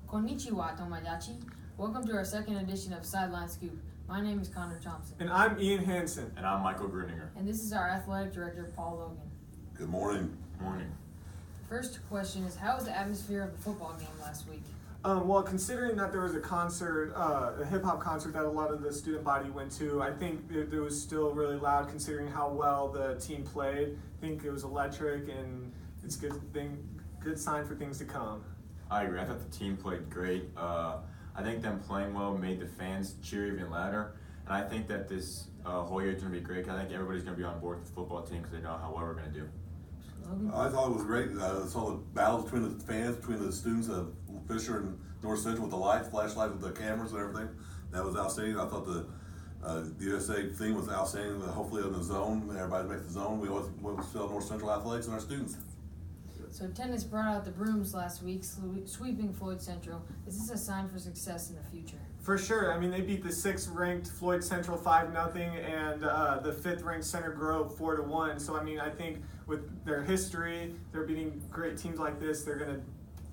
Konnichiwa, Tomodachi. Welcome to our second edition of Sideline Scoop. My name is Connor Thompson. And I'm Ian Hansen. And I'm Michael Gruninger. And this is our athletic director, Paul Loggan. Good morning. Morning. First question is, how was the atmosphere of the football game last week? Well, considering that there was a concert, a hip-hop concert that a lot of the student body went to, I think it was still really loud considering how well the team played. I think it was electric, and it's a good sign for things to come. I agree. I thought the team played great. I think them playing well made the fans cheer even louder. And I think that this whole year is going to be great. I think everybody's going to be on board with the football team because they know how well we're going to do. I thought it was great. I saw the battle between the fans, between the students of Fisher and North Central with the lights, flashlights with the cameras and everything. That was outstanding. I thought the USA thing was outstanding. Hopefully in the zone, everybody makes the zone. We always sell North Central athletics and our students. So tennis brought out the brooms last week, sweeping Floyd Central. Is this a sign for success in the future? For sure. I mean, they beat the 6th-ranked Floyd Central 5-0 and the 5th-ranked Center Grove 4-1. So, I mean, I think with their history, they're beating great teams like this. They're going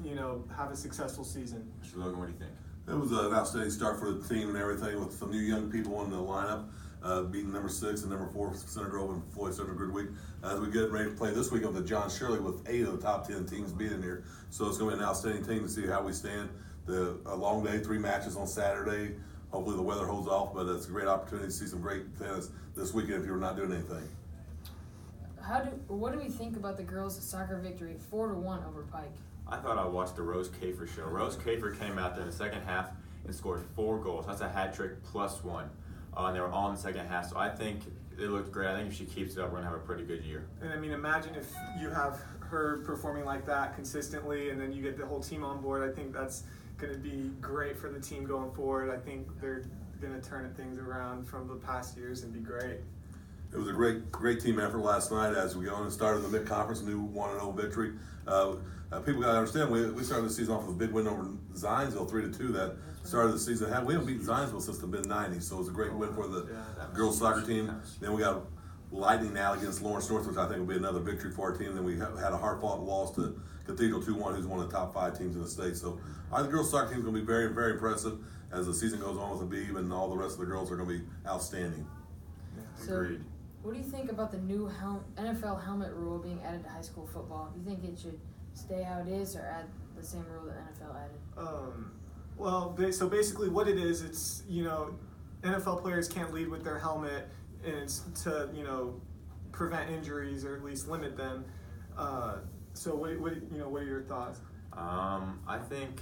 to, have a successful season. Mr. Logan, what do you think? It was an outstanding start for the team and everything with some new young people in the lineup, beating number 6 and number 4 Center Grove and Floyd Central good week. As we get ready to play this week with John Shirley with 8 of the top 10 teams being here. So it's going to be an outstanding team to see how we stand. A long day, 3 matches on Saturday. Hopefully the weather holds off, but it's a great opportunity to see some great tennis this weekend if you're not doing anything. What do we think about the girls' soccer victory, 4-1 over Pike? I thought I watched the Rose Kafer show. Rose Kafer came out there in the second half and scored 4 goals. That's a hat trick plus 1. And they were all in the second half. So I think it looked great. I think if she keeps it up, we're going to have a pretty good year. And I mean, imagine if you have her performing like that consistently and then you get the whole team on board. I think that's going to be great for the team going forward. I think they're going to turn things around from the past years and be great. It was a great team effort last night as we go on and started the mid-conference, new 1-0 victory. People got to understand, we started the season off with a big win over Zionsville, 3-2. That started the season. We haven't beaten Zionsville since the mid-90s, so it was a great win for the girls soccer team. Then we got Lightning now against Lawrence North, which I think will be another victory for our team. Then we had a hard-fought loss to Cathedral 2-1, who's one of the top 5 teams in the state. So I think the girls soccer team is going to be very, very impressive as the season goes on with the Beeb, and all the rest of the girls are going to be outstanding. Agreed. What do you think about the new NFL helmet rule being added to high school football? Do you think it should stay how it is or add the same rule that NFL added? So basically what it is, it's, NFL players can't lead with their helmet, and it's to, prevent injuries or at least limit them. So what are your thoughts? I think,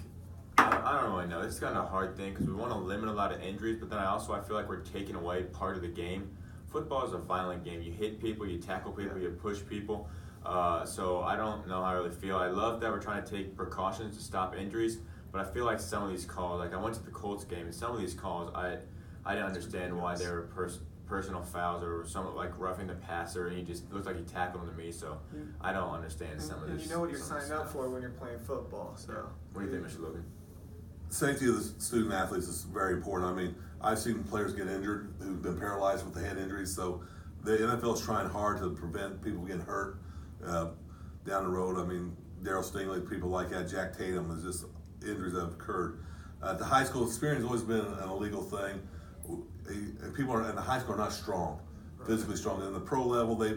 I don't really know. This is kind of a hard thing because we want to limit a lot of injuries, but then I feel like we're taking away part of the game. Football is a violent game. You hit people, you tackle people, you push people. So I don't know how I really feel. I love that we're trying to take precautions to stop injuries, but I feel like some of these calls, like I went to the Colts game, and some of these calls, I didn't understand why they were personal fouls or some like roughing the passer, and he just looked like he tackled him to me. So I don't understand some of this. And you know what you're signing up for when you're playing football. So what do you think, Mr. Logan? Safety of the student athletes is very important. I mean, I've seen players get injured who've been paralyzed with the head injuries. So the NFL is trying hard to prevent people getting hurt down the road. I mean, Darryl Stingley, people like that, Jack Tatum, is just injuries that have occurred. The high school experience has always been an illegal thing. People in the high school are not strong, physically strong. In the pro level, they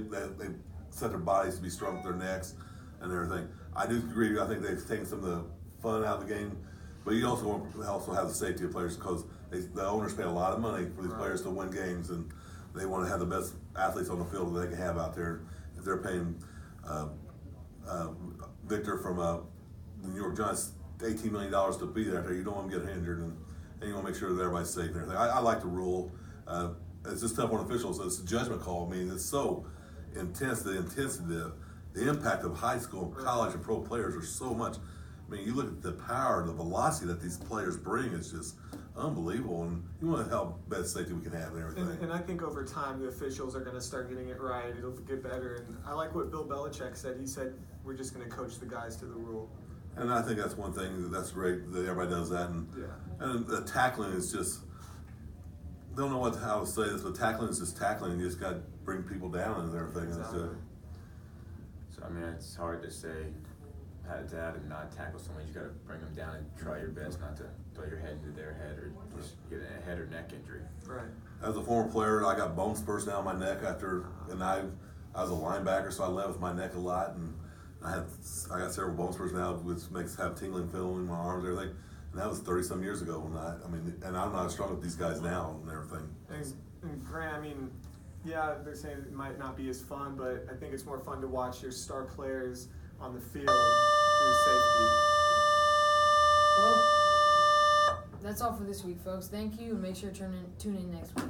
set their bodies to be strong with their necks and everything. I do agree. I think they've taken some of the fun out of the game. But you also have the safety of players because the owners pay a lot of money for these players to win games, and they want to have the best athletes on the field that they can have out there. If they're paying Victor from the New York Giants $18 million to be there, you don't want them to get injured, and you want to make sure that everybody's safe and everything. I like the rule. It's just tough on officials. It's a judgment call. I mean, it's so intense. The intensity, the impact of high school, college, and pro players are so much. I mean, you look at the power, the velocity that these players bring is just unbelievable, and you want to help best safety we can have and everything. And I think over time the officials are going to start getting it right. It'll get better. And I like what Bill Belichick said. He said, we're just going to coach the guys to the rule. And I think that's one thing that's great that everybody does that. And the tackling is just, don't know how to say this, but tackling is just tackling. You just got to bring people down and everything. Exactly. So, I mean, it's hard to say. that and not tackle someone. You got to bring them down and try your best not to throw your head into their head or just get a head or neck injury. Right. As a former player, I got bone spurs down my neck and I was a linebacker, so I led with my neck a lot, and I got several bone spurs now, which have tingling feeling in my arms and everything. And that was 30-some years ago and I'm not as strong with these guys now and everything. And Grant, I mean, yeah, they're saying it might not be as fun, but I think it's more fun to watch your star players on the field through safety. Well, that's all for this week, folks. Thank you, and make sure to tune in next week.